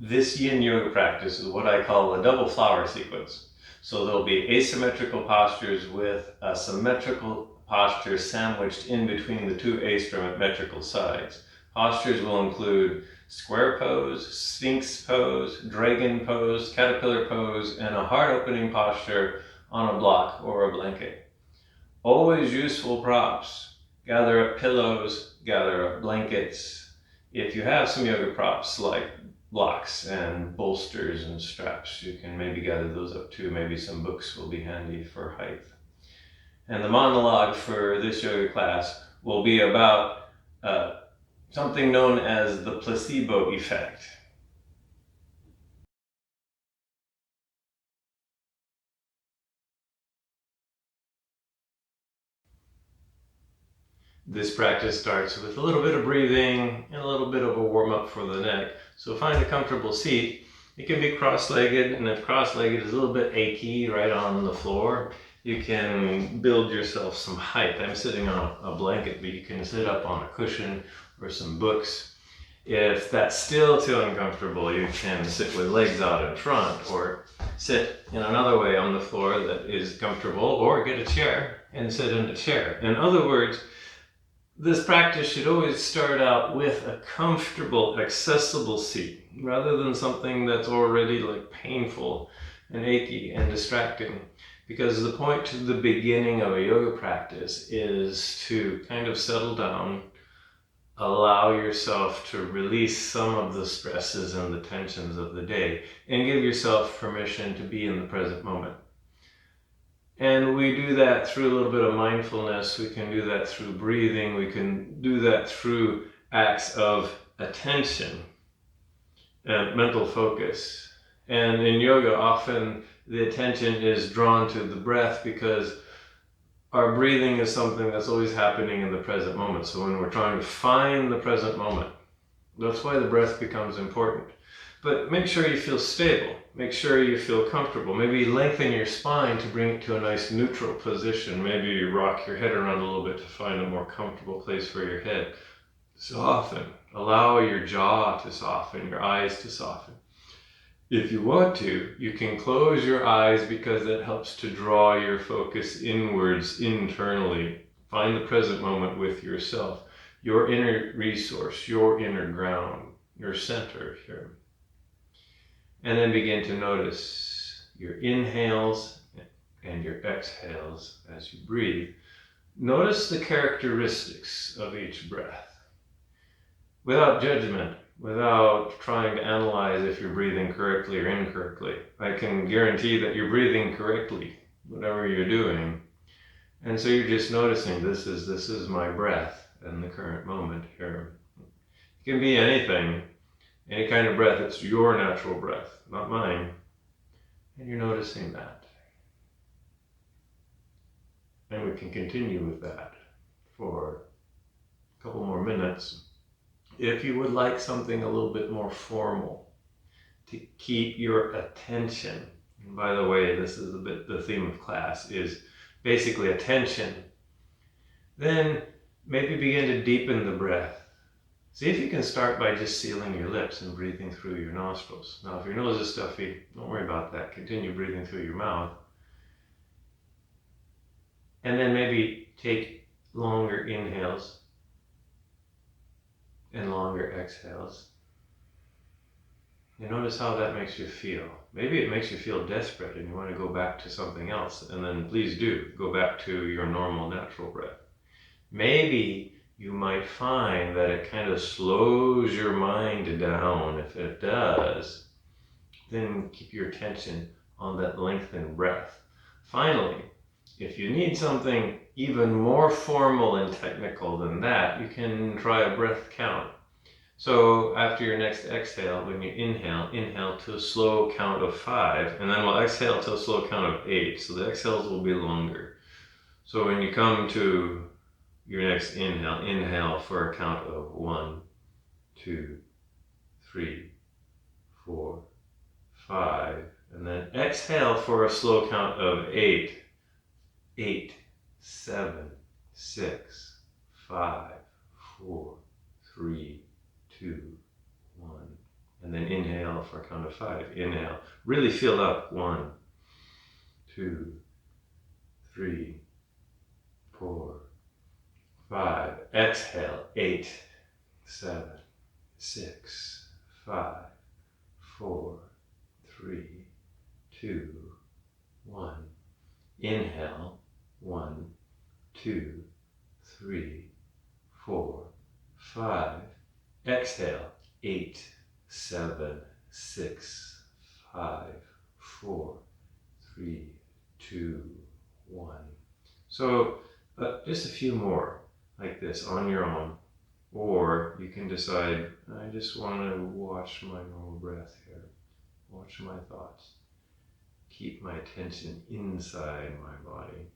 This yin yoga practice is what I call a double flower sequence. So there'll be asymmetrical postures with a symmetrical posture sandwiched in between the two asymmetrical sides. Postures will include square pose, Sphinx pose, dragon pose, caterpillar pose, and a heart opening posture on a block or a blanket. Always useful props. Gather up pillows, gather up blankets. If you have some yoga props like blocks and bolsters and straps, you can maybe gather those up too. Maybe some books will be handy for height. And the monologue for this yoga class will be about something known as the placebo effect. This practice starts with a little bit of breathing and a little bit of a warm-up for the neck. So find a comfortable seat. It can be cross-legged, and if cross-legged is a little bit achy right on the floor, you can build yourself some height. I'm sitting on a blanket, but you can sit up on a cushion or some books. If that's still too uncomfortable, you can sit with legs out in front or sit in another way on the floor that is comfortable, or get a chair and sit in a chair. In other words, this practice should always start out with a comfortable, accessible seat, rather than something that's already like painful and achy and distracting. Because the point to the beginning of a yoga practice is to kind of settle down, allow yourself to release some of the stresses and the tensions of the day, and give yourself permission to be in the present moment. And we do that through a little bit of mindfulness. We can do that through breathing. We can do that through acts of attention and mental focus. And in yoga, often the attention is drawn to the breath because our breathing is something that's always happening in the present moment. So when we're trying to find the present moment, that's why the breath becomes important. But make sure you feel stable. Make sure you feel comfortable. Maybe lengthen your spine to bring it to a nice neutral position. Maybe you rock your head around a little bit to find a more comfortable place for your head. Soften. Allow your jaw to soften, your eyes to soften. If you want to, you can close your eyes because that helps to draw your focus inwards, internally. Find the present moment with yourself, your inner resource, your inner ground, your center here. And then begin to notice your inhales and your exhales as you breathe. Notice the characteristics of each breath without judgment, without trying to analyze if you're breathing correctly or incorrectly. I can guarantee that you're breathing correctly, whatever you're doing. And so you're just noticing this is my breath in the current moment here. It can be anything. Any kind of breath, it's your natural breath, not mine. And you're noticing that. And we can continue with that for a couple more minutes. If you would like something a little bit more formal to keep your attention, and by the way, this is a bit the theme of class, is basically attention, then maybe begin to deepen the breath. See if you can start by just sealing your lips and breathing through your nostrils. Now, if your nose is stuffy, don't worry about that. Continue breathing through your mouth. And then maybe take longer inhales and longer exhales. And notice how that makes you feel. Maybe it makes you feel desperate and you want to go back to something else. And then please do go back to your normal, natural breath. Maybe you might find that it kind of slows your mind down. If it does, then keep your attention on that lengthened breath. Finally, if you need something even more formal and technical than that, you can try a breath count. So after your next exhale, when you inhale to a slow count of 5, and then we'll exhale to a slow count of 8. So the exhales will be longer. So when you come to your next inhale for a count of 1, 2, 3, 4, 5, and then exhale for a slow count of 8, 8, 7, 6, 5, 4, 3, 2, 1, And then inhale for a count of 5. Inhale. Really fill up. 1, 2, 3, 4, 5. Exhale. 8, 7, 6, 5, 4, 3, 2, 1. Inhale. 1, 2, 3, 4, 5. Exhale. 8, 7, 6, 5, 4, 3, 2, 1. So just a few more like this on your own. Or you can decide, I just want to watch my normal breath here. Watch my thoughts. Keep my attention inside my body.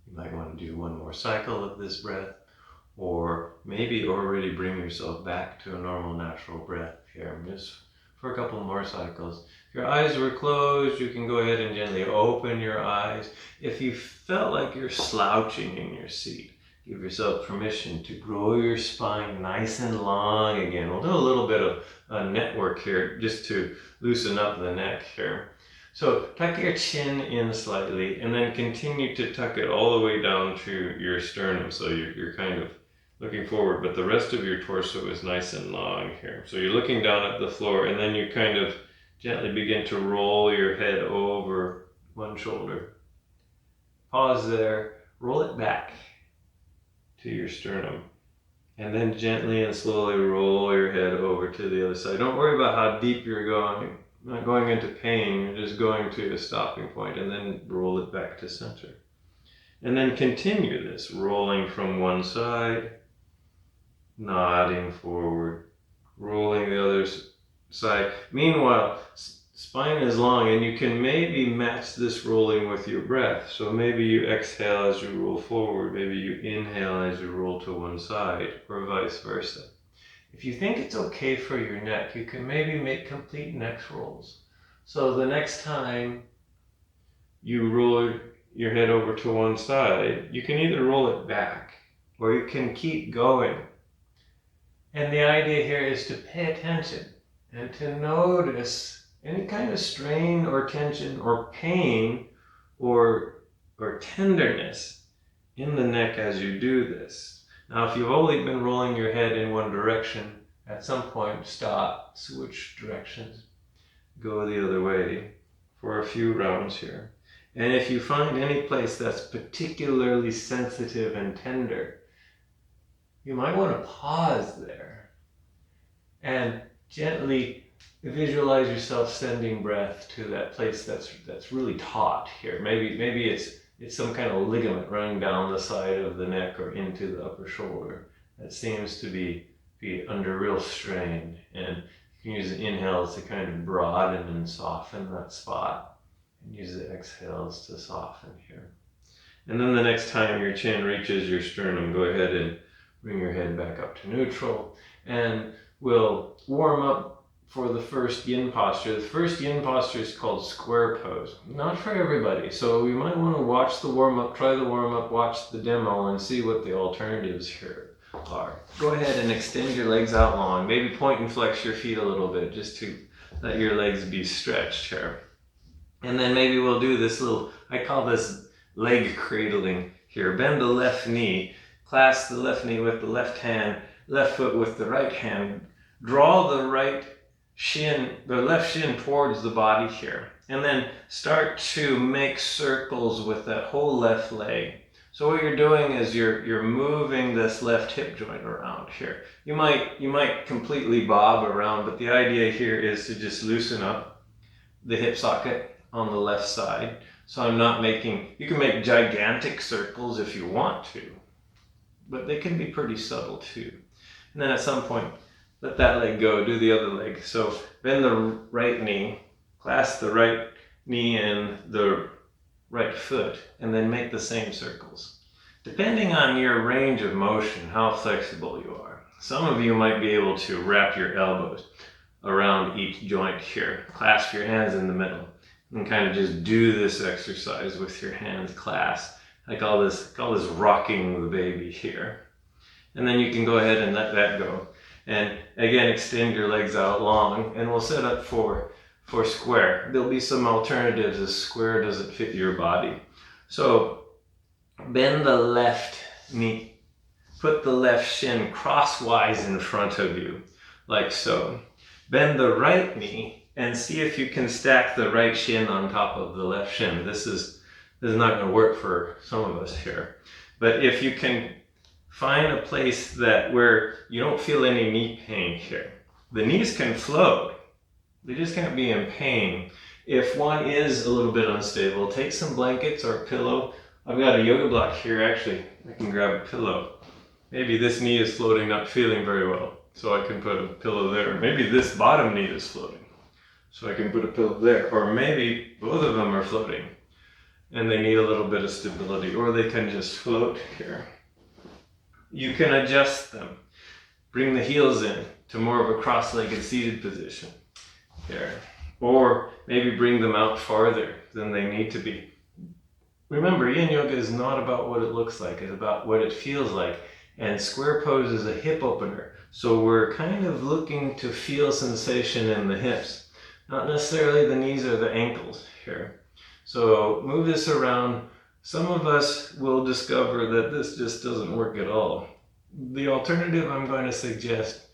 You might want to do one more cycle of this breath, or maybe already bring yourself back to a normal natural breath here, just for a couple more cycles. If your eyes were closed, you can go ahead and gently open your eyes. If you felt like you're slouching in your seat, give yourself permission to grow your spine nice and long again. We'll do a little bit of a network here just to loosen up the neck here. So tuck your chin in slightly and then continue to tuck it all the way down to your sternum. So you're kind of looking forward, but the rest of your torso is nice and long here. So you're looking down at the floor and then you kind of gently begin to roll your head over one shoulder. Pause there, roll it back to your sternum. And then gently and slowly roll your head over to the other side. Don't worry about how deep you're going. Not going into pain, you're just going to a stopping point and then roll it back to center. And then continue this, rolling from one side, nodding forward, rolling the other side. Meanwhile, spine is long and you can maybe match this rolling with your breath. So maybe you exhale as you roll forward, maybe you inhale as you roll to one side, or vice versa. If you think it's okay for your neck, you can maybe make complete neck rolls. So the next time you roll your head over to one side, you can either roll it back or you can keep going. And the idea here is to pay attention and to notice any kind of strain or tension or pain or tenderness in the neck as you do this. Now, if you've only been rolling your head in one direction, at some point stop, switch directions, go the other way for a few rounds here. And if you find any place that's particularly sensitive and tender, you might want to pause there and gently visualize yourself sending breath to that place that's really taut here. Maybe it's some kind of ligament running down the side of the neck or into the upper shoulder that seems to be under real strain. And you can use the inhales to kind of broaden and soften that spot, and use the exhales to soften here. And then the next time your chin reaches your sternum, go ahead and bring your head back up to neutral, and we'll warm up for the first yin posture. The first yin posture is called square pose. Not for everybody, so you might want to watch the warm-up, try the warm-up, watch the demo, and see what the alternatives here are. Go ahead and extend your legs out long. Maybe point and flex your feet a little bit just to let your legs be stretched here. And then maybe we'll do this little, I call this leg cradling here. Bend the left knee, clasp the left knee with the left hand, left foot with the right hand. Draw the left shin towards the body here, and then start to make circles with that whole left leg. So what you're doing is you're moving this left hip joint around here. You might completely bob around, but the idea here is to just loosen up the hip socket on the left side. So I'm not making, you can make gigantic circles if you want to, but they can be pretty subtle too. And then at some point, let that leg go, do the other leg. So bend the right knee, clasp the right knee and the right foot, and then make the same circles. Depending on your range of motion, how flexible you are. Some of you might be able to wrap your elbows around each joint here, clasp your hands in the middle, and kind of just do this exercise with your hands clasped. I call this rocking the baby here. And then you can go ahead and let that go. And again, extend your legs out long, and we'll set up for square. There'll be some alternatives as square doesn't fit your body. So bend the left knee, put the left shin crosswise in front of you, like so. Bend the right knee and see if you can stack the right shin on top of the left shin. This is not going to work for some of us here. But if you can find a place where you don't feel any knee pain here. The knees can float. They just can't be in pain. If one is a little bit unstable, take some blankets or a pillow. I've got a yoga block here, actually. I can grab a pillow. Maybe this knee is floating, not feeling very well, so I can put a pillow there. Maybe this bottom knee is floating, so I can put a pillow there. Or maybe both of them are floating, and they need a little bit of stability, or they can just float here. You can adjust them. Bring the heels in to more of a cross-legged seated position here. Or maybe bring them out farther than they need to be. Remember, yin yoga is not about what it looks like, it's about what it feels like. And square pose is a hip opener. So we're kind of looking to feel sensation in the hips, not necessarily the knees or the ankles here. So move this around. Some of us will discover that this just doesn't work at all. The alternative I'm going to suggest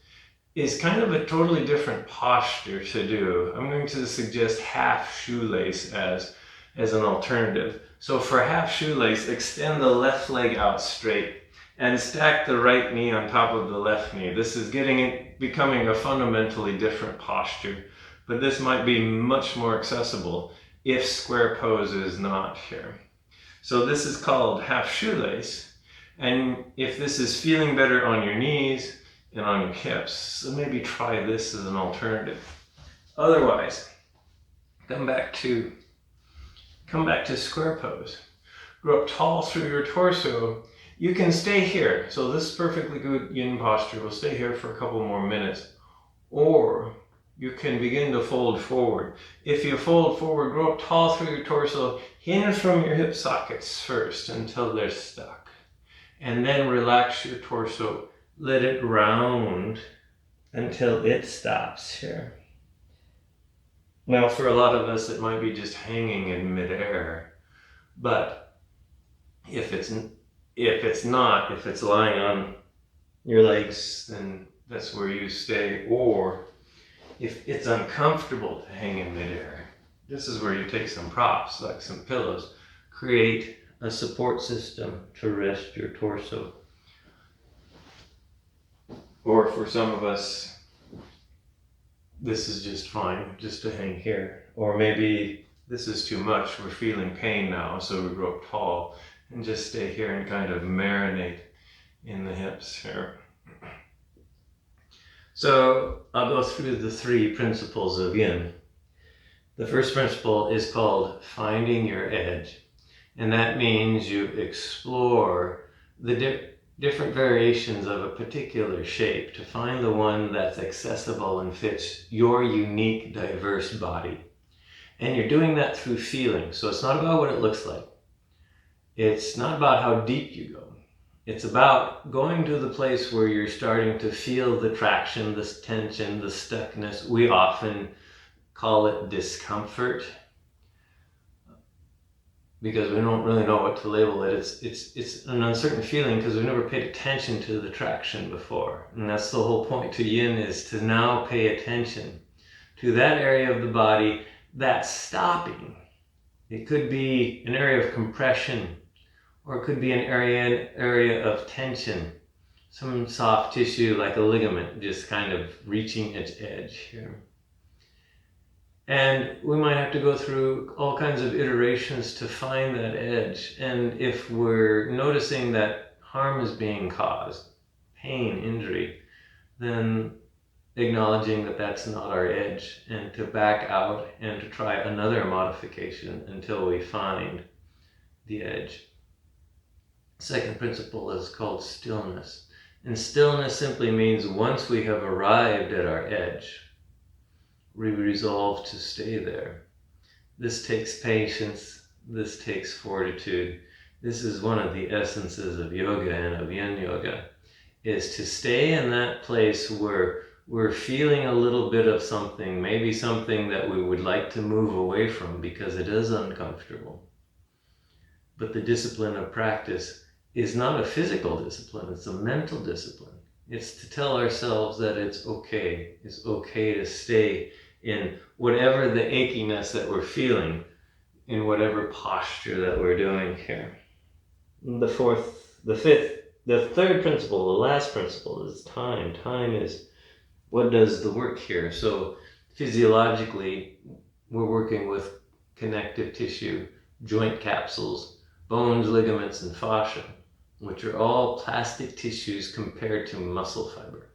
is kind of a totally different posture to do. I'm going to suggest half shoelace as an alternative. So for half shoelace, extend the left leg out straight and stack the right knee on top of the left knee. This is becoming a fundamentally different posture, but this might be much more accessible if square pose is not here. So this is called half shoelace, and if this is feeling better on your knees and on your hips, so maybe try this as an alternative. Otherwise, come back to square pose. Go up tall through your torso. You can stay here. So this is perfectly good yin posture. We'll stay here for a couple more minutes. Or you can begin to fold forward. If you fold forward, go up tall through your torso, hinge from your hip sockets first until they're stuck. And then relax your torso. Let it round until it stops here. Now, for a lot of us, it might be just hanging in midair. But if it's lying on your legs, then that's where you stay. Or if it's uncomfortable to hang in midair, this is where you take some props, like some pillows. Create a support system to rest your torso. Or for some of us, this is just fine, just to hang here. Or maybe this is too much, we're feeling pain now, so we go up tall and just stay here and kind of marinate in the hips here. So I'll go through the 3 principles of yin. The first principle is called finding your edge. And that means you explore the different variations of a particular shape to find the one that's accessible and fits your unique, diverse body. And you're doing that through feeling. So it's not about what it looks like. It's not about how deep you go. It's about going to the place where you're starting to feel the traction, the tension, the stuckness. We often call it discomfort because we don't really know what to label it. It's an uncertain feeling because we've never paid attention to the traction before. And that's the whole point to yin, is to now pay attention to that area of the body that's stopping. It could be an area of compression, or it could be an area of tension, some soft tissue like a ligament just kind of reaching its edge here. And we might have to go through all kinds of iterations to find that edge. And if we're noticing that harm is being caused, pain, injury, then acknowledging that that's not our edge, and to back out and to try another modification until we find the edge. Second principle is called stillness. And stillness simply means once we have arrived at our edge, we resolve to stay there. This takes patience, this takes fortitude. This is one of the essences of yoga and of yin yoga, is to stay in that place where we're feeling a little bit of something, maybe something that we would like to move away from because it is uncomfortable. But the discipline of practice is not a physical discipline, it's a mental discipline. It's to tell ourselves that it's okay to stay in whatever the achiness that we're feeling, in whatever posture that we're doing here. The third principle, the last principle, is time. Time is what does the work here. So physiologically, we're working with connective tissue, joint capsules, bones, ligaments, and fascia, which are all plastic tissues compared to muscle fiber.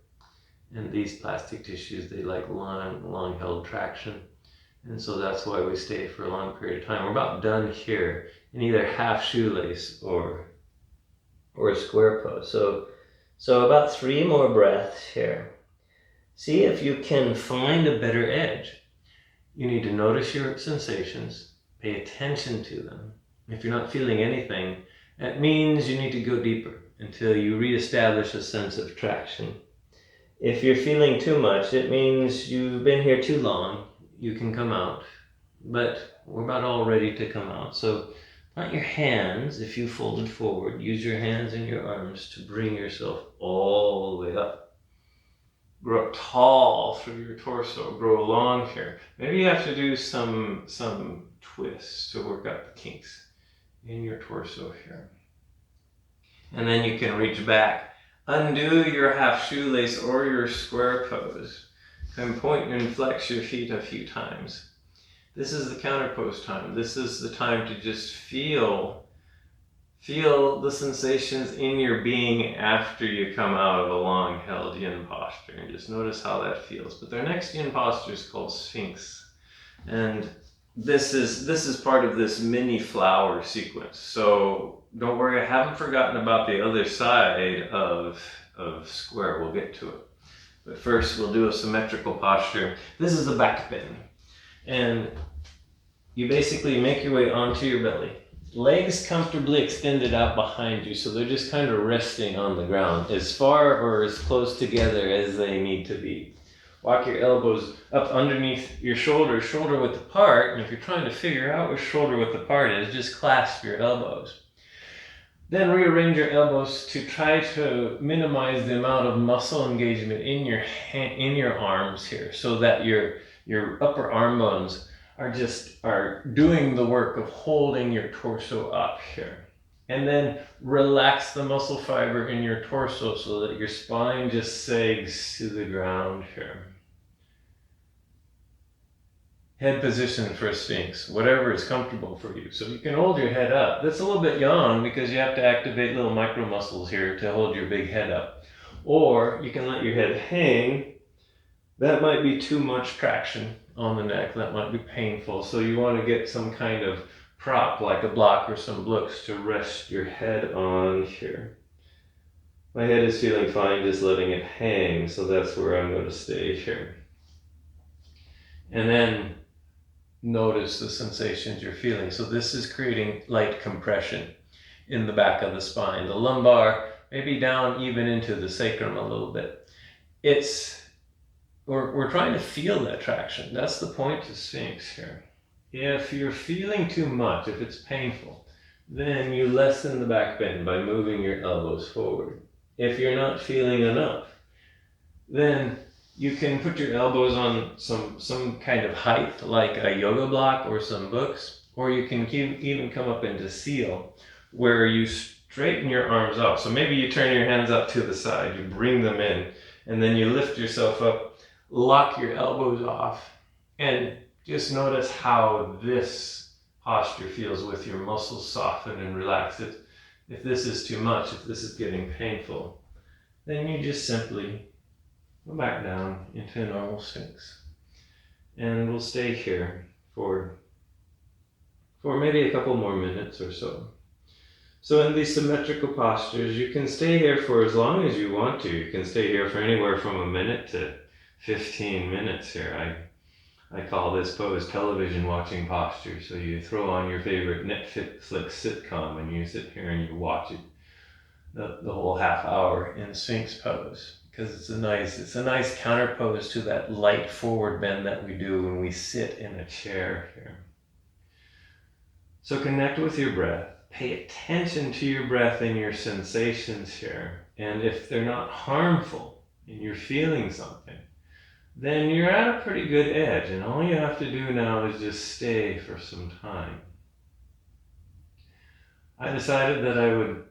And these plastic tissues, they like long-held traction. And so that's why we stay for a long period of time. We're about done here in either half shoelace or a square pose. So about 3 more breaths here. See if you can find a better edge. You need to notice your sensations, pay attention to them. If you're not feeling anything, that means you need to go deeper until you reestablish a sense of traction. If you're feeling too much, it means you've been here too long. You can come out, but we're about all ready to come out. So plant your hands, if you folded forward, use your hands and your arms to bring yourself all the way up. Grow up tall through your torso, grow long here. Maybe you have to do some twists to work out the kinks in your torso here. And then you can reach back. Undo your half shoelace or your square pose. Then point and flex your feet a few times. This is the counter pose time. This is the time to just feel the sensations in your being after you come out of a long held yin posture, and just notice how that feels. But their next yin posture is called Sphinx. And this is part of this mini flower sequence. So don't worry, I haven't forgotten about the other side of square. We'll get to it. But first we'll do a symmetrical posture. This is a back bend. And you basically make your way onto your belly. Legs comfortably extended out behind you, so they're just kind of resting on the ground as far or as close together as they need to be. Walk your elbows up underneath your shoulders, shoulder width apart, and if you're trying to figure out where shoulder width apart is, just clasp your elbows. Then rearrange your elbows to try to minimize the amount of muscle engagement in your arms here, so that your upper arm bones are doing the work of holding your torso up here. And then relax the muscle fiber in your torso so that your spine just sags to the ground here. Head position for a Sphinx, whatever is comfortable for you. So you can hold your head up. That's a little bit yawn because you have to activate little micro muscles here to hold your big head up. Or you can let your head hang. That might be too much traction on the neck. That might be painful. So you want to get some kind of prop like a block or some blocks to rest your head on here. My head is feeling fine, just letting it hang. So that's where I'm going to stay here. And then notice the sensations you're feeling. So this is creating light compression in the back of the spine. The lumbar, maybe down even into the sacrum a little bit. We're trying to feel that traction. That's the point to Sphinx here. If you're feeling too much, if it's painful, then you lessen the back bend by moving your elbows forward. If you're not feeling enough, then you can put your elbows on some kind of height, like a yoga block or some books, or you can even come up into seal, where you straighten your arms up. So maybe you turn your hands up to the side, you bring them in, and then you lift yourself up, lock your elbows off, and just notice how this posture feels with your muscles softened and relaxed. If this is too much, if this is getting painful, then you just simply go back down into a normal Sphinx. And we'll stay here for maybe a couple more minutes or so. So in these symmetrical postures, you can stay here for as long as you want to. You can stay here for anywhere from a minute to 15 minutes here. I call this pose television watching posture. So you throw on your favorite Netflix sitcom and you sit here and you watch it the whole half hour in Sphinx Pose, because it's a nice counter pose to that light forward bend that we do when we sit in a chair here. So connect with your breath. Pay attention to your breath and your sensations here. And if they're not harmful and you're feeling something, then you're at a pretty good edge. And all you have to do now is just stay for some time. I decided that I would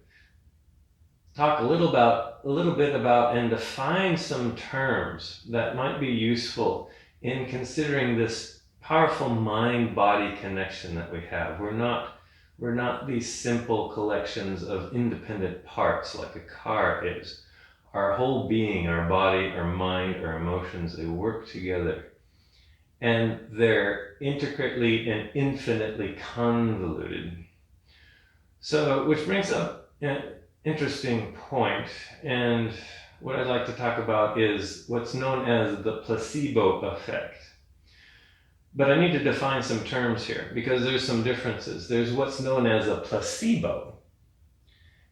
talk a little bit about and define some terms that might be useful in considering this powerful mind-body connection that we have. We're not these simple collections of independent parts like a car is. Our whole being, our body, our mind, our emotions, they work together. And they're intricately and infinitely convoluted. So, which brings up an interesting point, and what I'd like to talk about is what's known as the placebo effect. But I need to define some terms here because there's some differences. There's what's known as a placebo,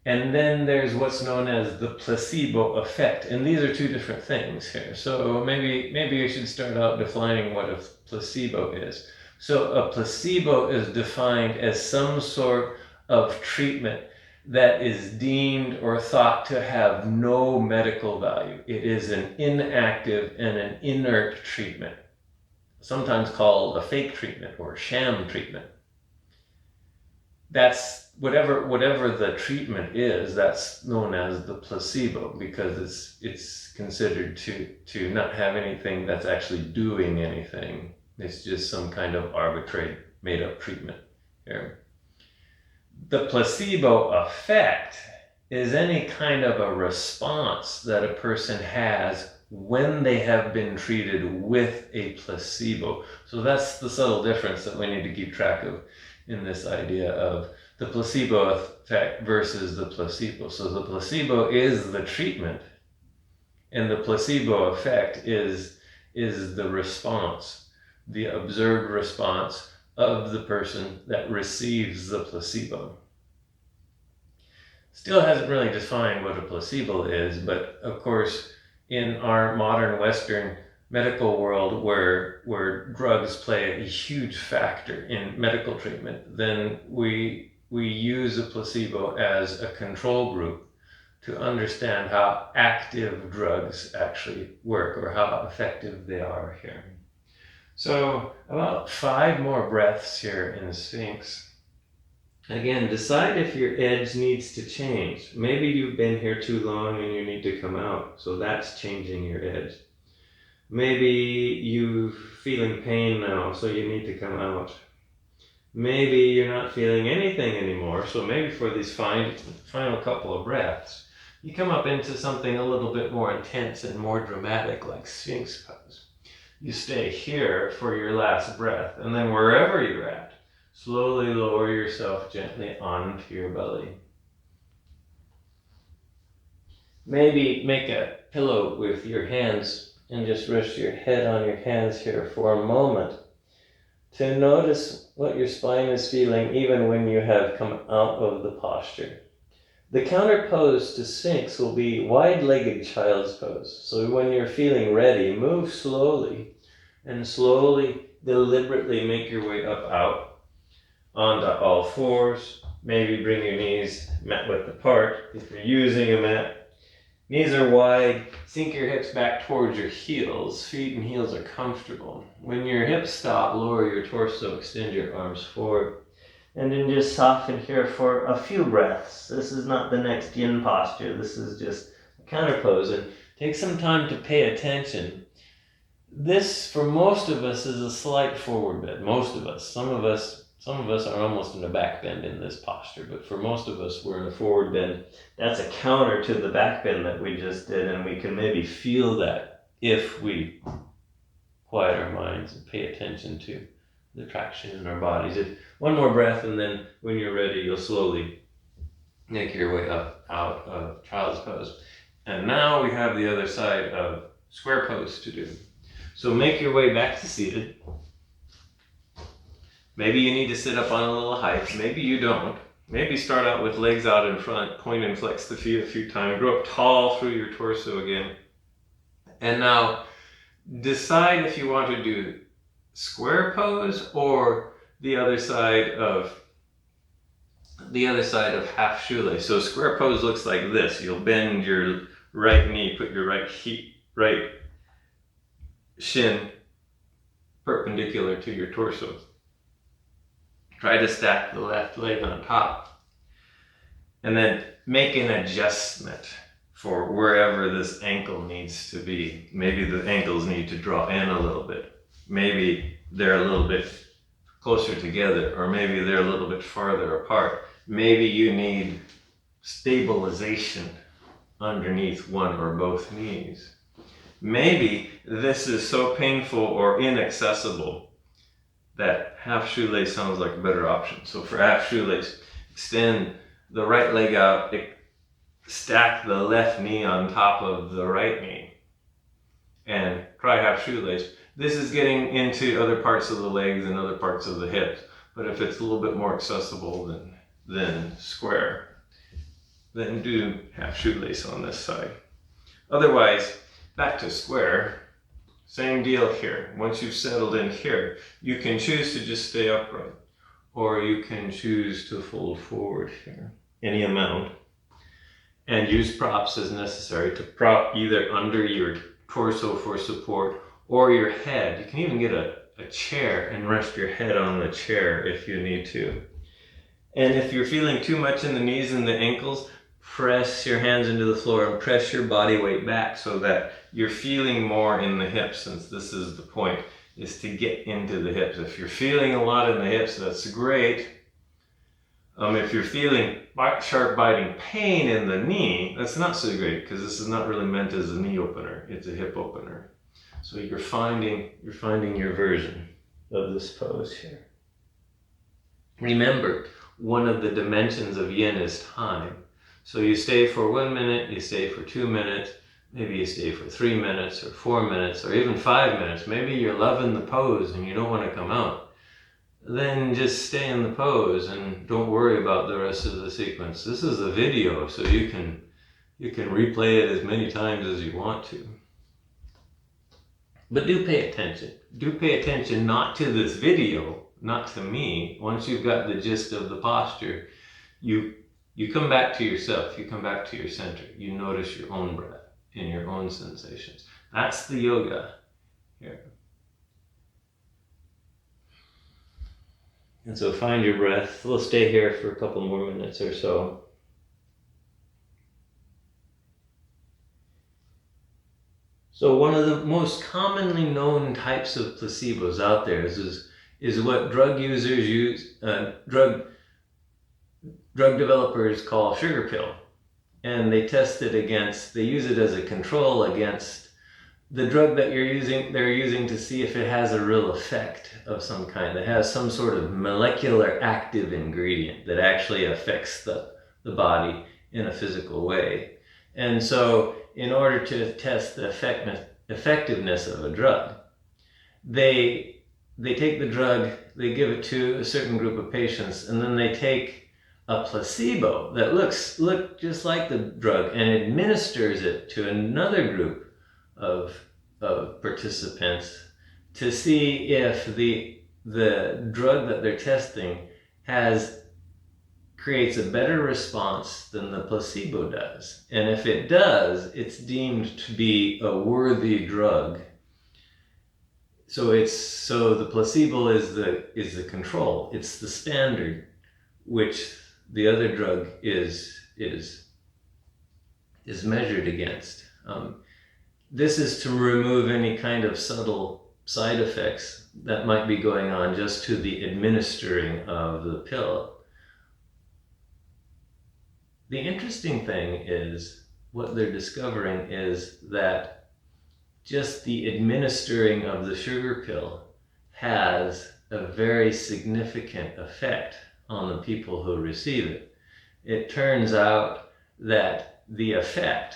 and then there's what's known as the placebo effect, and these are two different things here. So maybe I should start out defining what a placebo is. So a placebo is defined as some sort of treatment that is deemed or thought to have no medical value. It is an inactive and an inert treatment, sometimes called a fake treatment or sham treatment. That's whatever the treatment is, that's known as the placebo, because it's considered to not have anything that's actually doing anything. It's just some kind of arbitrary made up treatment here. The placebo effect is any kind of a response that a person has when they have been treated with a placebo. So that's the subtle difference that we need to keep track of in this idea of the placebo effect versus the placebo. So the placebo is the treatment, and the placebo effect is the response, the observed response of the person that receives the placebo. Still hasn't really defined what a placebo is, but of course in our modern Western medical world where drugs play a huge factor in medical treatment, then we use a placebo as a control group to understand how active drugs actually work or how effective they are here. So about 5 more breaths here in Sphinx. Again, decide if your edge needs to change. Maybe you've been here too long and you need to come out, so that's changing your edge. Maybe you're feeling pain now, so you need to come out. Maybe you're not feeling anything anymore, so maybe for these final couple of breaths, you come up into something a little bit more intense and more dramatic, like Sphinx Pose. You stay here for your last breath, and then wherever you're at, slowly lower yourself gently onto your belly. Maybe make a pillow with your hands and just rest your head on your hands here for a moment to notice what your spine is feeling even when you have come out of the posture. The counter pose to Sphinx will be wide-legged child's pose. So when you're feeling ready, move slowly and slowly, deliberately make your way up out onto all fours. Maybe bring your knees mat width apart if you're using a mat. Knees are wide, sink your hips back towards your heels. Feet and heels are comfortable. When your hips stop, lower your torso, extend your arms forward. And then just soften here for a few breaths. This is not the next yin posture. This is just a counter pose. And take some time to pay attention. This, for most of us, is a slight forward bend. Most of us. Some Some of us are almost in a back bend in this posture, but for most of us, we're in a forward bend. That's a counter to the back bend that we just did, and we can maybe feel that if we quiet our minds and pay attention to the traction in our bodies. One more breath, and then when you're ready, you'll slowly make your way up out of child's pose. And now we have the other side of square pose to do. So make your way back to seated. Maybe you need to sit up on a little height. Maybe you don't. Maybe start out with legs out in front, point and flex the feet a few times. Grow up tall through your torso again. And now decide if you want to do square pose or the other side of half shoelace. So square pose looks like this. You'll bend your right knee, put your right shin perpendicular to your torso. Try to stack the left leg on top. And then make an adjustment for wherever this ankle needs to be. Maybe the ankles need to draw in a little bit. Maybe they're a little bit closer together, or maybe they're a little bit farther apart. Maybe you need stabilization underneath one or both knees. Maybe this is so painful or inaccessible that half shoelace sounds like a better option. So for half shoelace, extend the right leg out, stack the left knee on top of the right knee, and try half shoelace. This is getting into other parts of the legs and other parts of the hips, but if it's a little bit more accessible than square, then do half shoelace on this side. Otherwise, back to square. Same deal here. Once you've settled in here, you can choose to just stay upright, or you can choose to fold forward here, any amount, and use props as necessary to prop either under your torso for support or your head. You can even get a chair and rest your head on the chair if you need to. And if you're feeling too much in the knees and the ankles, press your hands into the floor and press your body weight back so that you're feeling more in the hips, since this is the point, is to get into the hips. If you're feeling a lot in the hips, that's great. If you're feeling sharp biting pain in the knee, that's not so great, because this is not really meant as a knee opener, it's a hip opener. So you're finding your version of this pose here. Remember, one of the dimensions of yin is time. So you stay for 1 minute, you stay for 2 minutes, maybe you stay for 3 minutes or 4 minutes or even 5 minutes. Maybe you're loving the pose and you don't want to come out. Then just stay in the pose and don't worry about the rest of the sequence. This is a video, so you can replay it as many times as you want to. But do pay attention. Do pay attention not to this video, not to me. Once you've got the gist of the posture, you come back to yourself, you come back to your center, you notice your own breath and your own sensations. That's the yoga here. And so find your breath. We'll stay here for a couple more minutes or so. So one of the most commonly known types of placebos out there is what drug users use, drug developers call sugar pill. And they test it against, they use it as a control against the drug that they're using to see if it has a real effect of some kind, that has some sort of molecular active ingredient that actually affects the body in a physical way. And so in order to test the effectiveness of a drug, they take the drug, they give it to a certain group of patients, and then they take a placebo that looks just like the drug and administers it to another group of participants to see if the drug that they're testing creates a better response than the placebo does. And if it does, it's deemed to be a worthy drug. So the placebo is the control. It's the standard, which the other drug is measured against. This is to remove any kind of subtle side effects that might be going on just to the administering of the pill. The interesting thing is, what they're discovering is that just the administering of the sugar pill has a very significant effect on the people who receive it. It turns out that the effect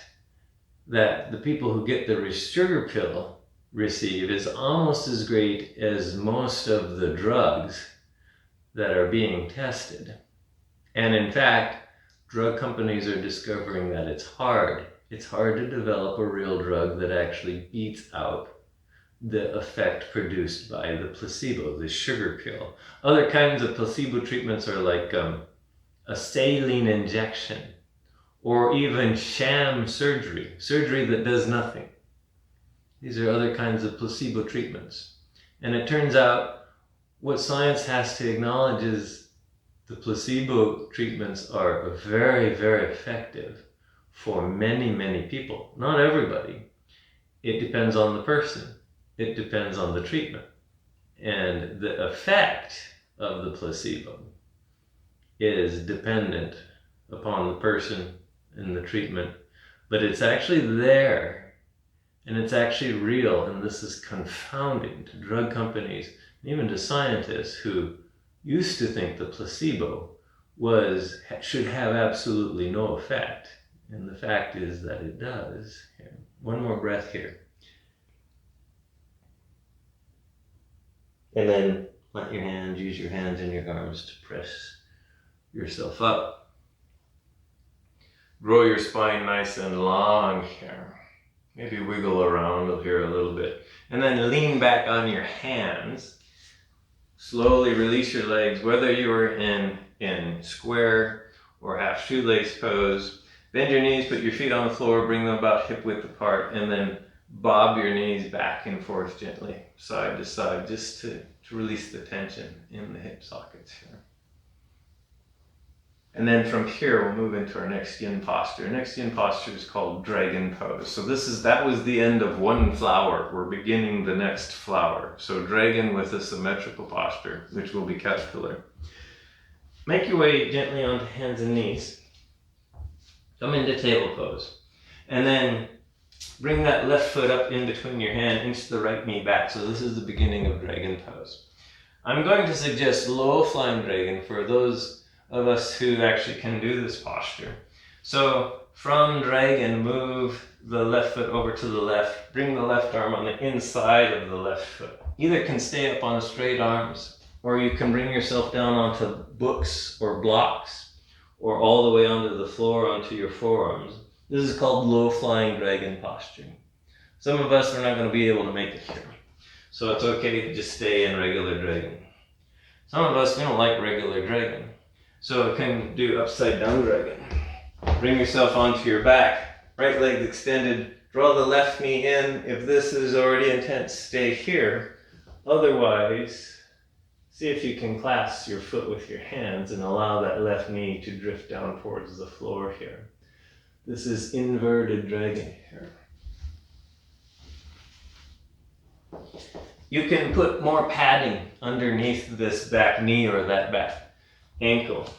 that the people who get the sugar pill receive is almost as great as most of the drugs that are being tested. And in fact, drug companies are discovering that it's hard. It's hard to develop a real drug that actually beats out the effect produced by the placebo, the sugar pill. Other kinds of placebo treatments are like a saline injection, or even sham surgery, surgery that does nothing. These are other kinds of placebo treatments. And it turns out what science has to acknowledge is the placebo treatments are very, very effective for many, many people. Not everybody. It depends on the person. It depends on the treatment. And the effect of the placebo is dependent upon the person and the treatment. But it's actually there, and it's actually real, and this is confounding to drug companies, and even to scientists who used to think the placebo should have absolutely no effect. And the fact is that it does. Here. One more breath here. And then let your hands, use your hands and your arms to press yourself up. Grow your spine nice and long here. Maybe wiggle around here a little bit. And then lean back on your hands. Slowly release your legs, whether you are in square or half shoelace pose. Bend your knees, put your feet on the floor, bring them about hip width apart, and then bob your knees back and forth gently, side to side, just to release the tension in the hip sockets here. And then from here, we'll move into our next yin posture. Our next yin posture is called dragon pose. So that was the end of one flower. We're beginning the next flower. So dragon with a symmetrical posture, which will be caterpillar. Make your way gently onto hands and knees. Come into table pose. And then bring that left foot up in between your hand, inch the right knee back. So this is the beginning of dragon pose. I'm going to suggest low flying dragon for those of us who actually can do this posture. So from dragon, move the left foot over to the left. Bring the left arm on the inside of the left foot. Either can stay up on straight arms, or you can bring yourself down onto books or blocks, or all the way onto the floor, onto your forearms. This is called low flying dragon posture. Some of us are not going to be able to make it here. So it's okay to just stay in regular dragon. Some of us, we don't like regular dragon. So can do upside down dragon. Bring yourself onto your back, right leg extended, draw the left knee in. If this is already intense, stay here. Otherwise, see if you can clasp your foot with your hands and allow that left knee to drift down towards the floor here. This is inverted dragon here. You can put more padding underneath this back knee or that back ankle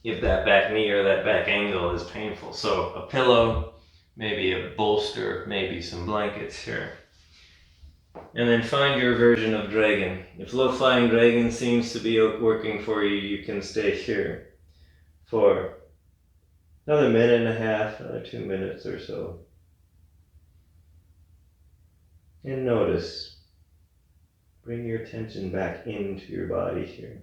if that back knee or that back ankle is painful. So a pillow, maybe a bolster, maybe some blankets here. And then find your version of dragon. If low flying dragon seems to be working for you, you can stay here for another minute and a half, another 2 minutes or so. And notice. Bring your attention back into your body here.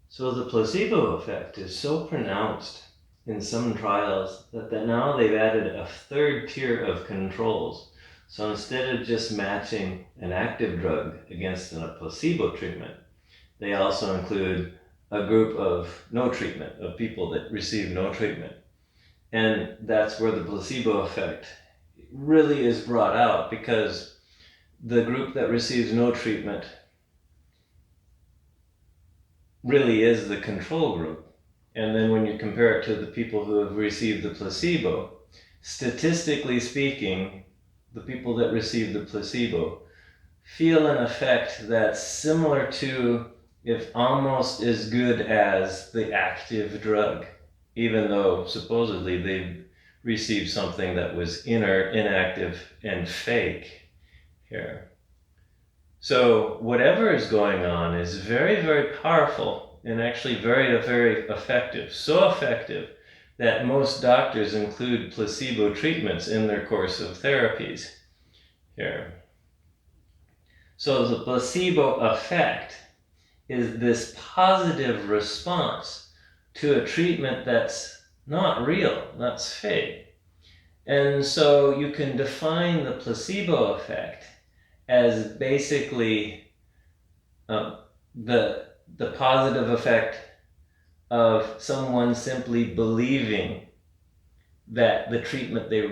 So the placebo effect is so pronounced in some trials that now they've added a third tier of controls. So instead of just matching an active drug against a placebo treatment, they also include a group of no treatment, of people that receive no treatment. And that's where the placebo effect really is brought out, because the group that receives no treatment really is the control group. and then when you compare it to the people who have received the placebo, statistically speaking, the people that receive the placebo feel an effect that's similar to, if almost as good as, the active drug, even though supposedly they received something that was inert, inactive, and fake here. So whatever is going on is very, very powerful and actually very, very effective. So effective that most doctors include placebo treatments in their course of therapies here. So the placebo effect is this positive response to a treatment that's not real, that's fake. And so you can define the placebo effect as basically the positive effect of someone simply believing that the treatment they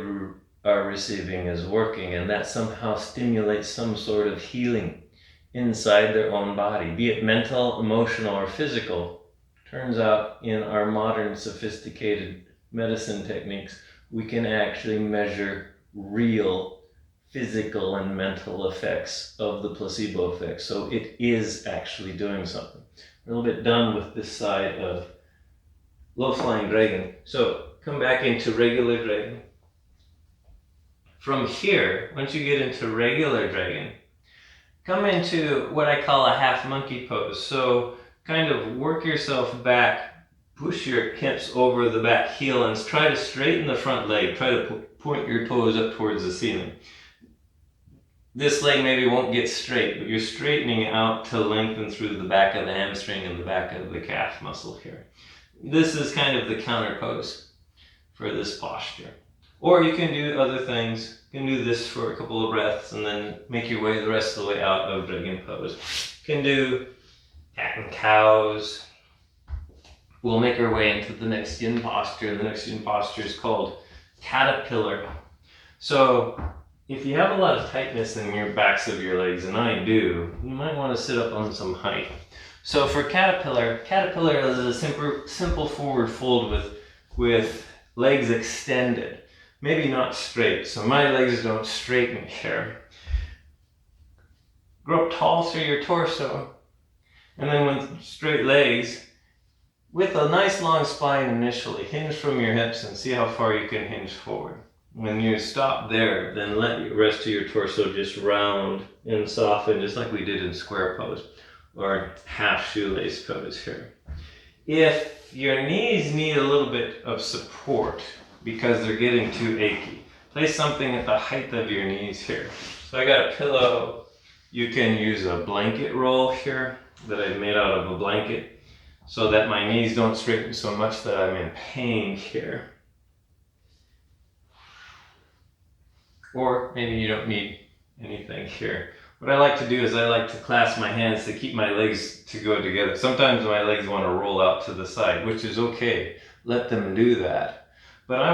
are receiving is working, and that somehow stimulates some sort of healing inside their own body, be it mental, emotional, or physical. Turns out in our modern sophisticated medicine techniques, we can actually measure real physical and mental effects of the placebo effect. So it is actually doing something. We're a little bit done with this side of low-flying dragon. So come back into regular dragon. From here, once you get into regular dragon, come into what I call a half monkey pose. So kind of work yourself back, push your hips over the back heel, and try to straighten the front leg. Try to point your toes up towards the ceiling. This leg maybe won't get straight, but you're straightening out to lengthen through the back of the hamstring and the back of the calf muscle here. This is kind of the counter pose for this posture. Or you can do other things. You can do this for a couple of breaths and then make your way the rest of the way out of dragon pose. You can do cat and cows. We'll make our way into the next yin posture. The next yin posture is called caterpillar. So if you have a lot of tightness in your backs of your legs, and I do, you might want to sit up on some height. So for caterpillar is a simple forward fold with legs extended, maybe not straight. So my legs don't straighten here. Grow up tall through your torso, and then with straight legs, with a nice long spine initially, hinge from your hips and see how far you can hinge forward. When you stop there, then let the rest of your torso just round and soften, just like we did in square pose or half shoelace pose here. If your knees need a little bit of support because they're getting too achy, place something at the height of your knees here. So I got a pillow. You can use a blanket roll here that I've made out of a blanket so that my knees don't straighten so much that I'm in pain here. Or maybe you don't need anything here. What I like to do is I like to clasp my hands to keep my legs to go together. Sometimes my legs want to roll out to the side, which is okay. Let them do that. But I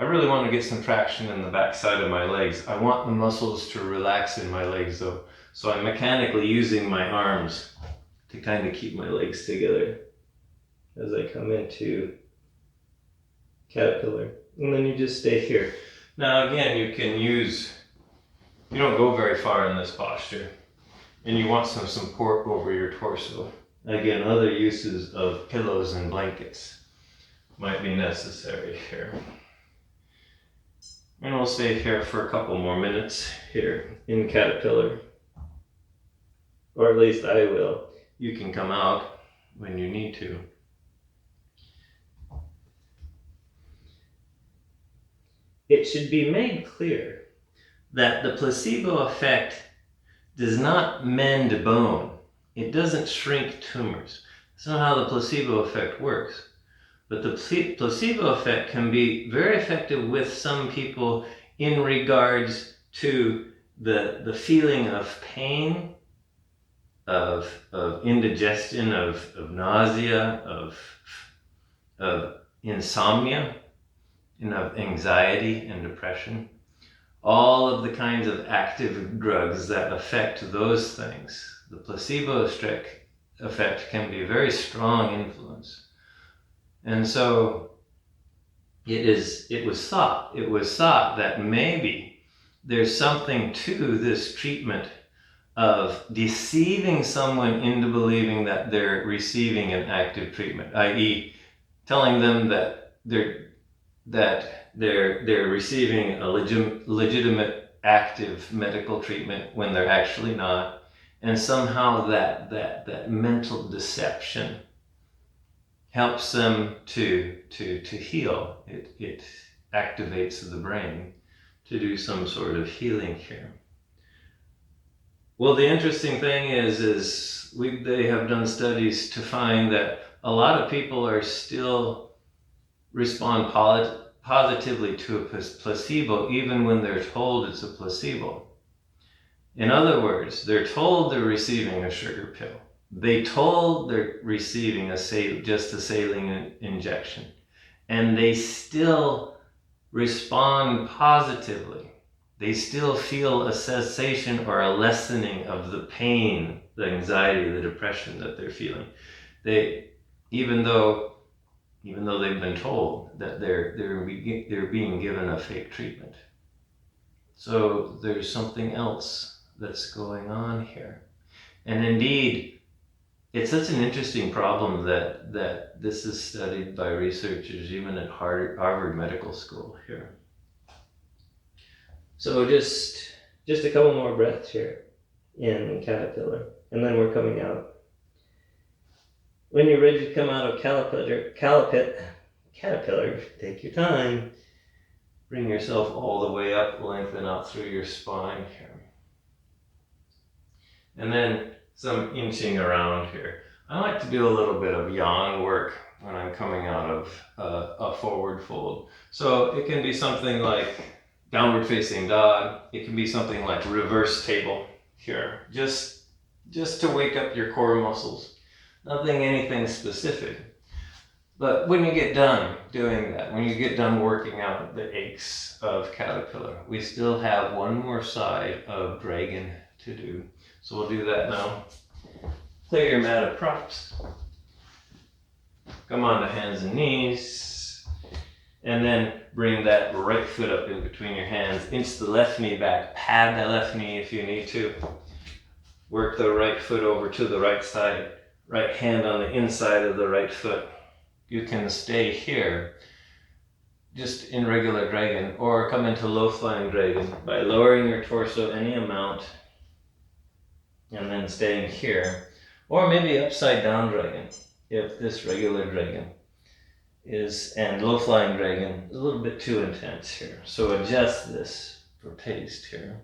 really want to get some traction in the back side of my legs. I want the muscles to relax in my legs though. So I'm mechanically using my arms to kind of keep my legs together as I come into caterpillar. And then you just stay here. Now again, you don't go very far in this posture, and you want some support over your torso. Again, other uses of pillows and blankets might be necessary here. And we'll stay here for a couple more minutes here in caterpillar. Or at least I will. You can come out when you need to. It should be made clear that the placebo effect does not mend bone. It doesn't shrink tumors. That's not how the placebo effect works. But the placebo effect can be very effective with some people in regards to the feeling of pain, of indigestion, of nausea, of insomnia, and of anxiety and depression. All of the kinds of active drugs that affect those things. The placebo effect can be a very strong influence. And so it was thought that maybe there's something to this treatment of deceiving someone into believing that they're receiving an active treatment, i.e., telling them that they're receiving a legitimate active medical treatment when they're actually not, and somehow that mental deception helps them to heal. It activates the brain to do some sort of healing here. Well, the interesting thing is they have done studies to find that a lot of people are still respond positively to a placebo even when they're told it's a placebo. In other words, they're told they're receiving a sugar pill. They told they're receiving just a saline injection, and they still respond positively. They still feel a cessation or a lessening of the pain, the anxiety, the depression that they're feeling. Even though they've been told that they're being given a fake treatment. So there's something else that's going on here. And indeed, it's such an interesting problem that this is studied by researchers even at Harvard Medical School here. So just a couple more breaths here in caterpillar, and then we're coming out. When you're ready to come out of caterpillar, take your time. Bring yourself all the way up, lengthen out through your spine here. And then some inching around here. I like to do a little bit of yang work when I'm coming out of a forward fold. So it can be something like downward facing dog. It can be something like reverse table here. Just to wake up your core muscles. Anything specific. But when you get done doing that, when you get done working out the aches of caterpillar, we still have one more side of dragon to do. So we'll do that now. Clear your mat of props. Come on to hands and knees. And then bring that right foot up in between your hands. Inch the left knee back. Pad the left knee if you need to. Work the right foot over to the right side. Right hand on the inside of the right foot. You can stay here, just in regular dragon, or come into low flying dragon by lowering your torso any amount and then staying here. Or maybe upside down dragon, if this regular dragon and low flying dragon is a little bit too intense here. So adjust this for taste here.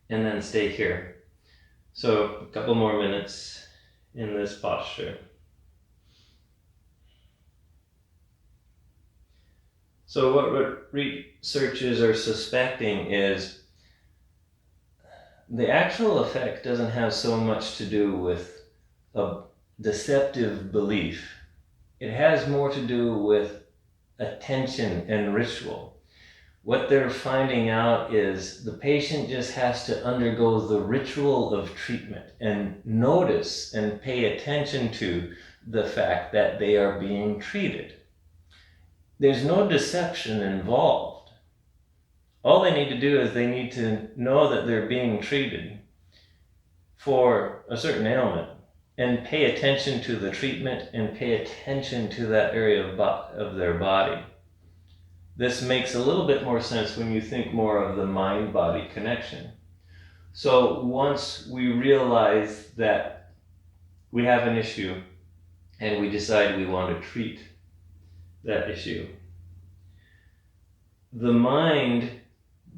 And then stay here. So a couple more minutes in this posture. So what researchers are suspecting is the actual effect doesn't have so much to do with a deceptive belief. It has more to do with attention and ritual. What they're finding out is the patient just has to undergo the ritual of treatment and notice and pay attention to the fact that they are being treated. There's no deception involved. All they need to do is they need to know that they're being treated for a certain ailment and pay attention to the treatment and pay attention to that area of their body. This makes a little bit more sense when you think more of the mind-body connection. So once we realize that we have an issue and we decide we want to treat that issue, the mind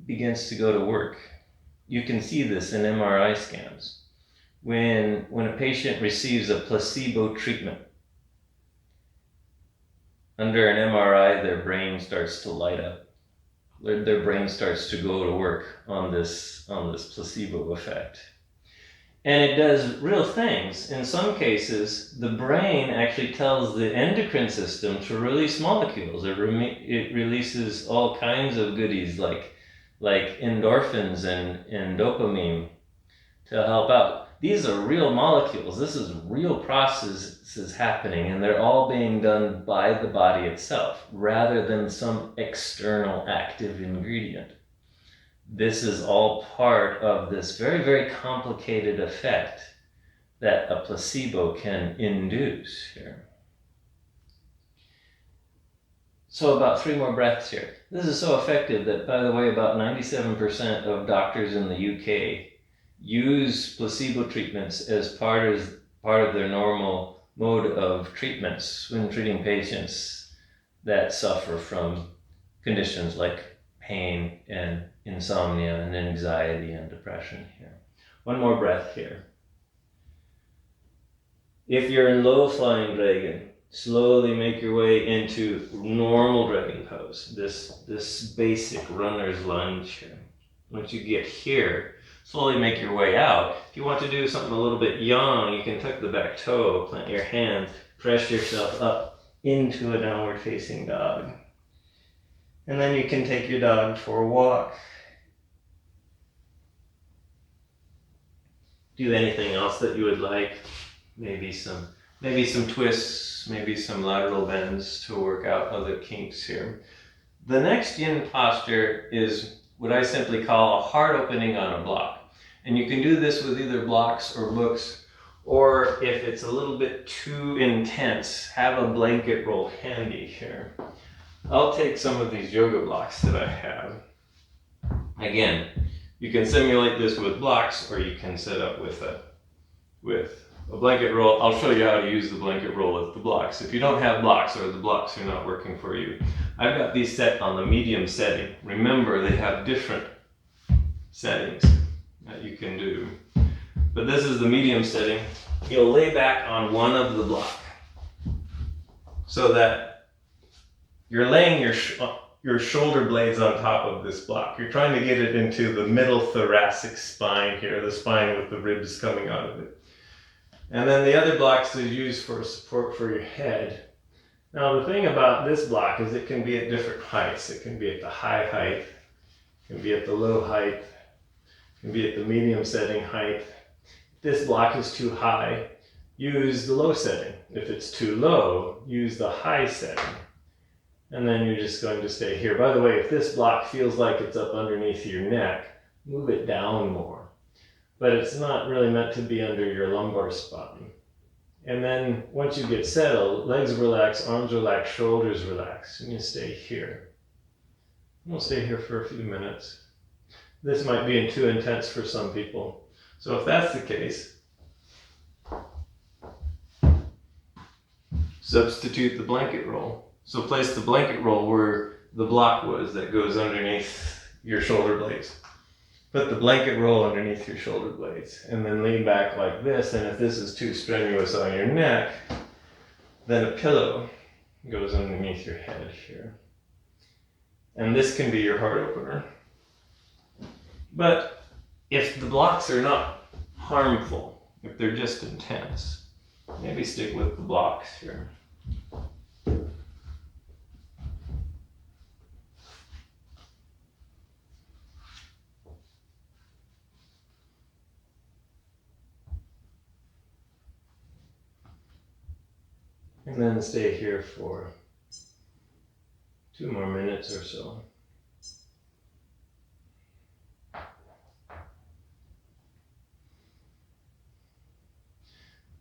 begins to go to work. You can see this in MRI scans. When a patient receives a placebo treatment, under an MRI, their brain starts to light up. Their brain starts to go to work on this placebo effect. And it does real things. In some cases, the brain actually tells the endocrine system to release molecules. It releases all kinds of goodies like endorphins and dopamine to help out. these are real molecules. This is real processes happening, and they're all being done by the body itself rather than some external active ingredient. This is all part of this very, very complicated effect that a placebo can induce here. So about 3 more breaths here. This is so effective that, by the way, about 97% of doctors in the UK use placebo treatments as part of their normal mode of treatments when treating patients that suffer from conditions like pain and insomnia and anxiety and depression here. 1 more breath here. If you're in low flying dragon, slowly make your way into normal dragon pose, this basic runner's lunge here. Once you get here, slowly make your way out. If you want to do something a little bit yang, you can tuck the back toe, plant your hands, press yourself up into a downward facing dog. And then you can take your dog for a walk. Do anything else that you would like. Maybe some twists, maybe some lateral bends to work out other kinks here. The next yin posture is what I simply call a heart opening on a block. And you can do this with either blocks or books, or if it's a little bit too intense, have a blanket roll handy here. I'll take some of these yoga blocks that I have. Again, you can simulate this with blocks, or you can set up with a blanket roll. I'll show you how to use the blanket roll with the blocks. If you don't have blocks or the blocks are not working for you, I've got these set on the medium setting. Remember, they have different settings that you can do. But this is the medium setting. You'll lay back on one of the block so that you're laying your shoulder blades on top of this block. You're trying to get it into the middle thoracic spine here, the spine with the ribs coming out of it. And then the other blocks is used for support for your head. Now the thing about this block is it can be at different heights. It can be at the high height, it can be at the low height, it can be at the medium setting height. If this block is too high, use the low setting. If it's too low, use the high setting. And then you're just going to stay here. By the way, if this block feels like it's up underneath your neck, move it down more. But it's not really meant to be under your lumbar spine. And then once you get settled, legs relax, arms relax, shoulders relax, and you stay here. We'll stay here for a few minutes. This might be too intense for some people. So if that's the case, substitute the blanket roll. So place the blanket roll where the block was that goes underneath your shoulder blades. Put the blanket roll underneath your shoulder blades and then lean back like this. And if this is too strenuous on your neck, then a pillow goes underneath your head here. And this can be your heart opener. But if the blocks are not harmful, if they're just intense, maybe stick with the blocks here. And then stay here for 2 more minutes or so.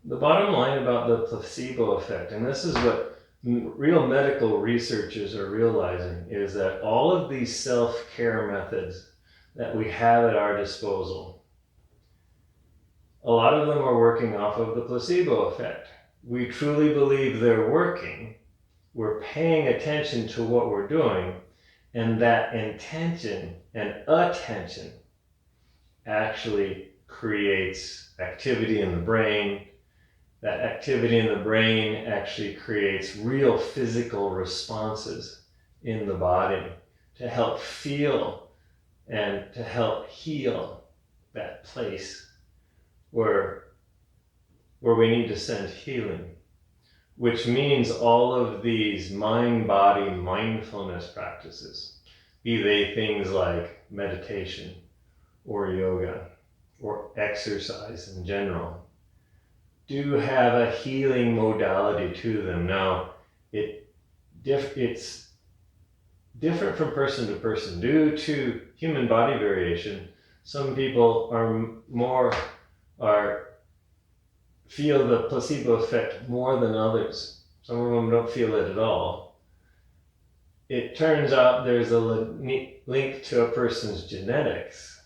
The bottom line about the placebo effect, and this is what real medical researchers are realizing, is that all of these self-care methods that we have at our disposal, a lot of them are working off of the placebo effect. We truly believe they're working. We're paying attention to what we're doing, and that intention and attention actually creates activity in the brain. That activity in the brain actually creates real physical responses in the body to help feel and to help heal that place where we need to send healing, which means all of these mind-body mindfulness practices, be they things like meditation or yoga or exercise in general do have a healing modality to them. Now, it's different from person to person due to human body variation. Some people feel the placebo effect more than others. Some of them don't feel it at all. It turns out there's a link to a person's genetics,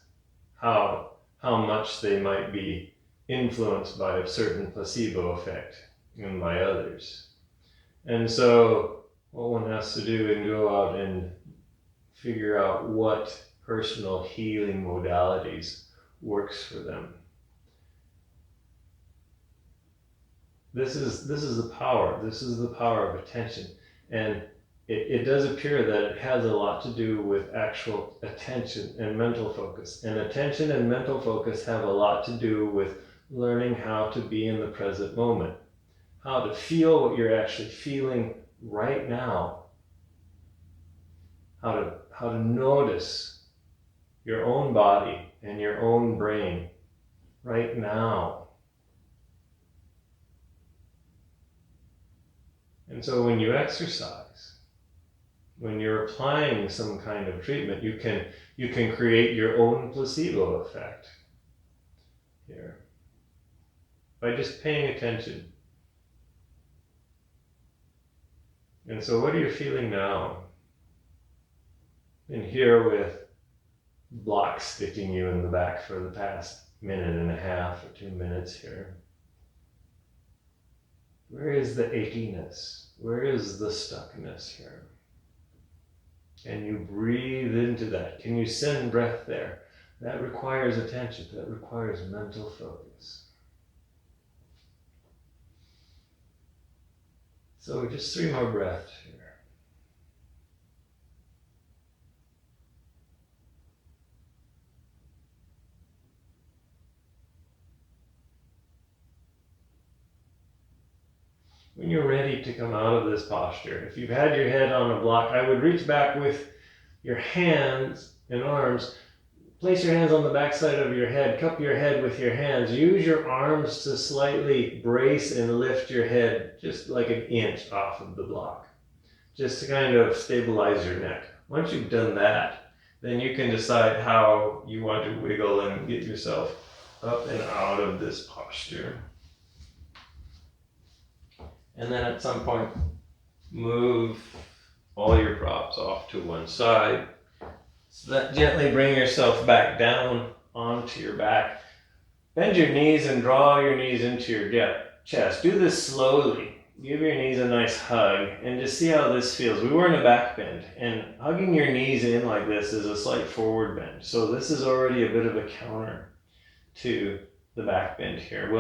how much they might be influenced by a certain placebo effect and by others. And so what one has to do is go out and figure out what personal healing modalities works for them. This is the power. This is the power of attention. And it does appear that it has a lot to do with actual attention and mental focus. And attention and mental focus have a lot to do with learning how to be in the present moment, how to feel what you're actually feeling right now, how to notice your own body and your own brain right now. And so when you exercise, when you're applying some kind of treatment, you can create your own placebo effect here by just paying attention. And so what are you feeling now? And here with blocks sticking you in the back for the past minute and a half or 2 minutes here. Where is the achiness? Where is the stuckness here? Can you breathe into that? Can you send breath there? That requires attention. That requires mental focus. So just 3 more breaths here. When you're ready to come out of this posture, if you've had your head on a block, I would reach back with your hands and arms. Place your hands on the backside of your head. Cup your head with your hands. Use your arms to slightly brace and lift your head just like an inch off of the block, just to kind of stabilize your neck. Once you've done that, then you can decide how you want to wiggle and get yourself up and out of this posture. And then at some point, move all your props off to one side. So that gently bring yourself back down onto your back. Bend your knees and draw your knees into your chest. Do this slowly. Give your knees a nice hug and just see how this feels. We were in a back bend, and hugging your knees in like this is a slight forward bend. So this is already a bit of a counter to the back bend here.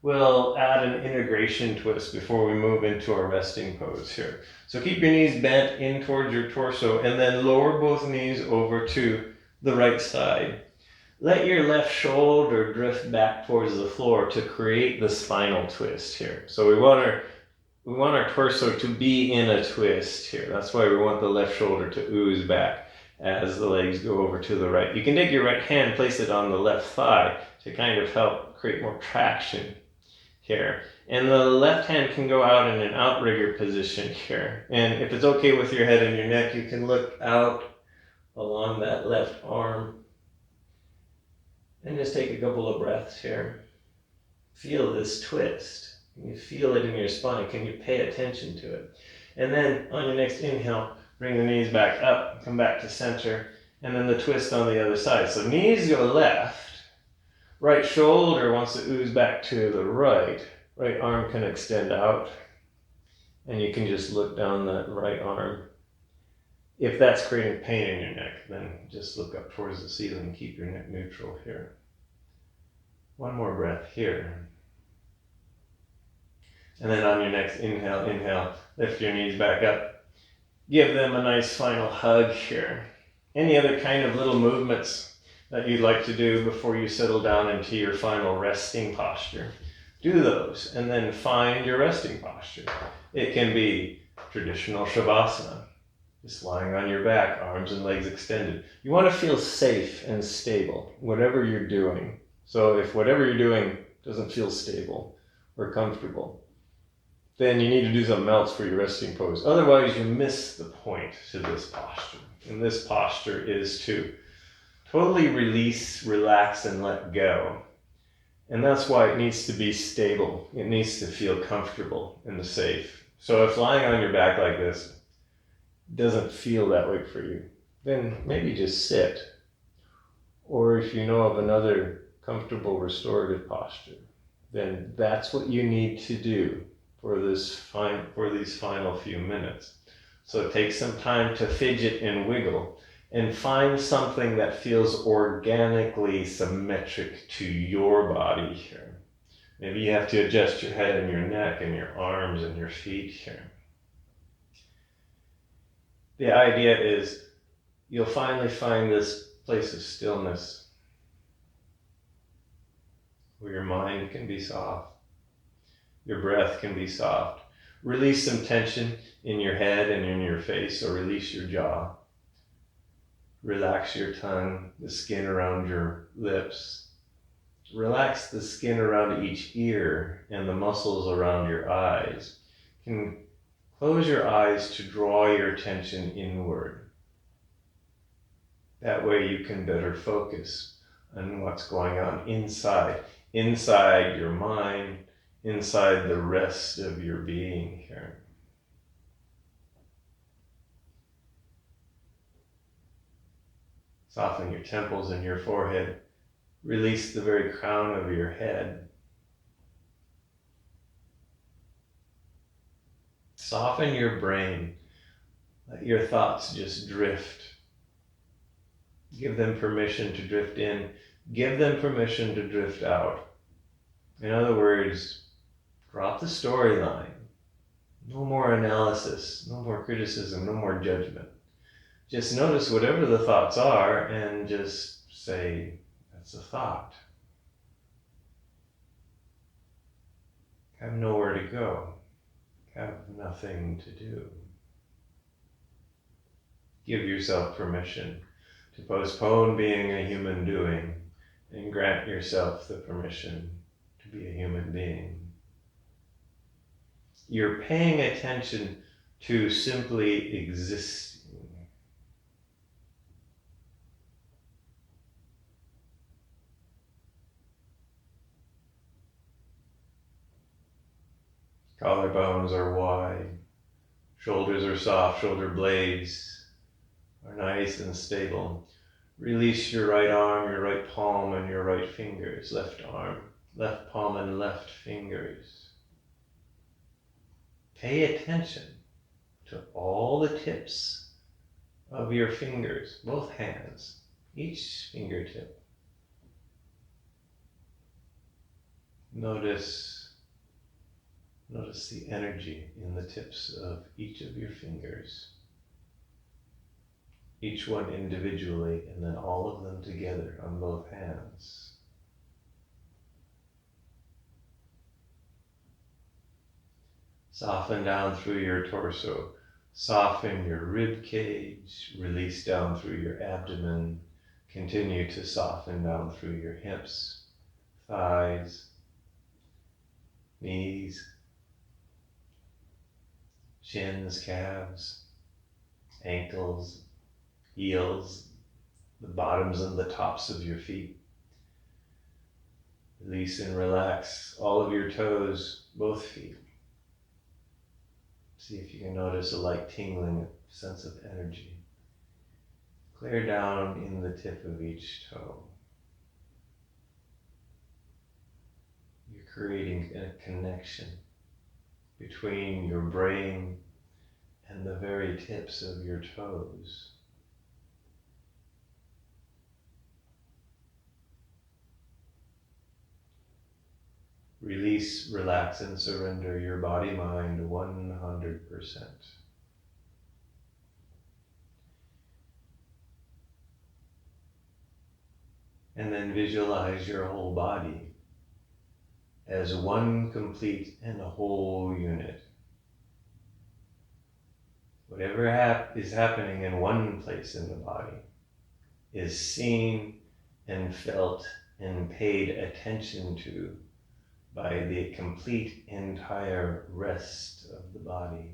We'll add an integration twist before we move into our resting pose here. So keep your knees bent in towards your torso and then lower both knees over to the right side. Let your left shoulder drift back towards the floor to create the spinal twist here. So we want our torso to be in a twist here. That's why we want the left shoulder to ooze back as the legs go over to the right. You can take your right hand, place it on the left thigh to kind of help create more traction here. And the left hand can go out in an outrigger position here. And if it's okay with your head and your neck, you can look out along that left arm. And just take a couple of breaths here. Feel this twist. Can you feel it in your spine? Can you pay attention to it? And then on your next inhale, bring the knees back up, come back to center, and then the twist on the other side. So knees go left. Right shoulder wants to ooze back to the right. Right arm can extend out. And you can just look down that right arm. If that's creating pain in your neck, then just look up towards the ceiling and keep your neck neutral here. One more breath here. And then on your next inhale, lift your knees back up. Give them a nice final hug here. Any other kind of little movements that you'd like to do before you settle down into your final resting posture, do those and then find your resting posture. It can be traditional Shavasana, just lying on your back, arms and legs extended. You want to feel safe and stable, whatever you're doing. So if whatever you're doing doesn't feel stable or comfortable, then you need to do something else for your resting pose. Otherwise, you miss the point to this posture. And this posture is to totally release, relax, and let go. And that's why it needs to be stable. It needs to feel comfortable and safe. So if lying on your back like this doesn't feel that way for you, then maybe just sit. Or if you know of another comfortable restorative posture, then that's what you need to do for these final few minutes. So take some time to fidget and wiggle and find something that feels organically symmetric to your body here. Maybe you have to adjust your head and your neck and your arms and your feet here. The idea is you'll finally find this place of stillness where your mind can be soft, your breath can be soft. Release some tension in your head and in your face, or release your jaw. Relax your tongue, the skin around your lips. Relax the skin around each ear and the muscles around your eyes. You can close your eyes to draw your attention inward. That way you can better focus on what's going on inside your mind, inside the rest of your being here. Soften your temples and your forehead. Release the very crown of your head. Soften your brain. Let your thoughts just drift. Give them permission to drift in. Give them permission to drift out. In other words, drop the storyline. No more analysis, no more criticism, no more judgment. Just notice whatever the thoughts are and just say, that's a thought. Have nowhere to go. Have nothing to do. Give yourself permission to postpone being a human doing and grant yourself the permission to be a human being. You're paying attention to simply existing. Collarbones are wide, shoulders are soft, shoulder blades are nice and stable. Release your right arm, your right palm, and your right fingers. Left arm, left palm, and left fingers. Pay attention to all the tips of your fingers, both hands, each fingertip. Notice the energy in the tips of each of your fingers. Each one individually, and then all of them together on both hands. Soften down through your torso. Soften your rib cage. Release down through your abdomen. Continue to soften down through your hips, thighs, knees, shins, calves, ankles, heels, the bottoms and the tops of your feet. Release and relax all of your toes, both feet. See if you can notice a light tingling, a sense of energy. Clear down in the tip of each toe. You're creating a connection between your brain and the very tips of your toes. Release, relax, and surrender your body-mind 100%. And then visualize your whole body as one complete and whole unit. Whatever is happening in one place in the body is seen and felt and paid attention to by the complete entire rest of the body.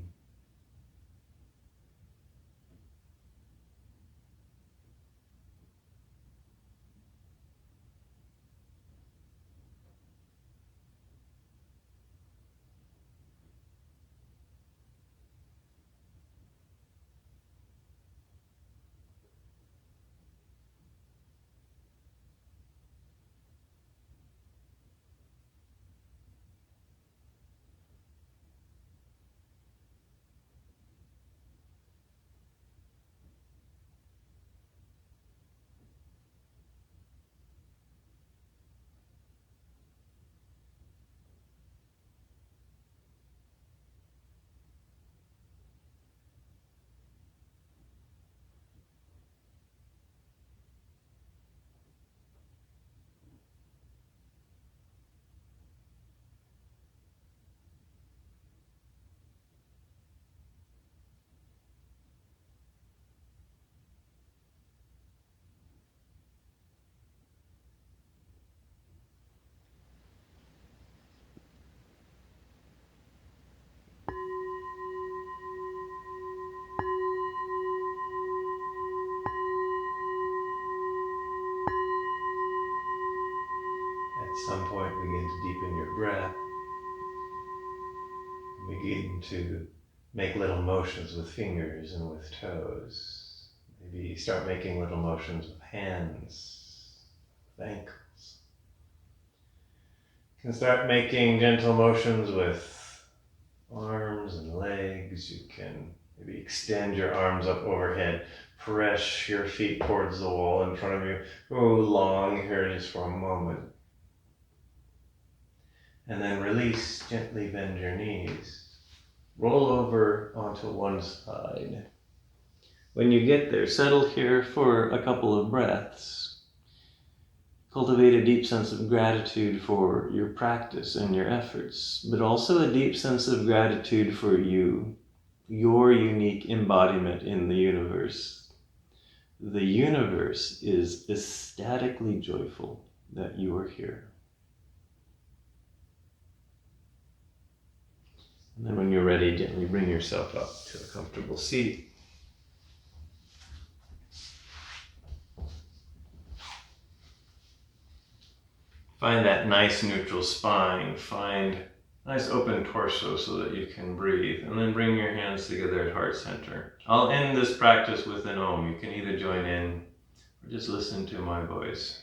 At some point, begin to deepen your breath. Begin to make little motions with fingers and with toes. Maybe start making little motions with hands, with ankles. You can start making gentle motions with arms and legs. You can maybe extend your arms up overhead. Press your feet towards the wall in front of you. Go long here just for a moment. And then release, gently bend your knees. Roll over onto one side. When you get there, settle here for a couple of breaths. Cultivate a deep sense of gratitude for your practice and your efforts, but also a deep sense of gratitude for you, your unique embodiment in the universe. The universe is ecstatically joyful that you are here. And then when you're ready, gently bring yourself up to a comfortable seat. Find that nice neutral spine. Find a nice open torso so that you can breathe. And then bring your hands together at heart center. I'll end this practice with an Om. You can either join in or just listen to my voice.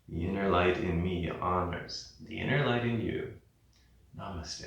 The inner light in me honors the inner light in you. Namaste.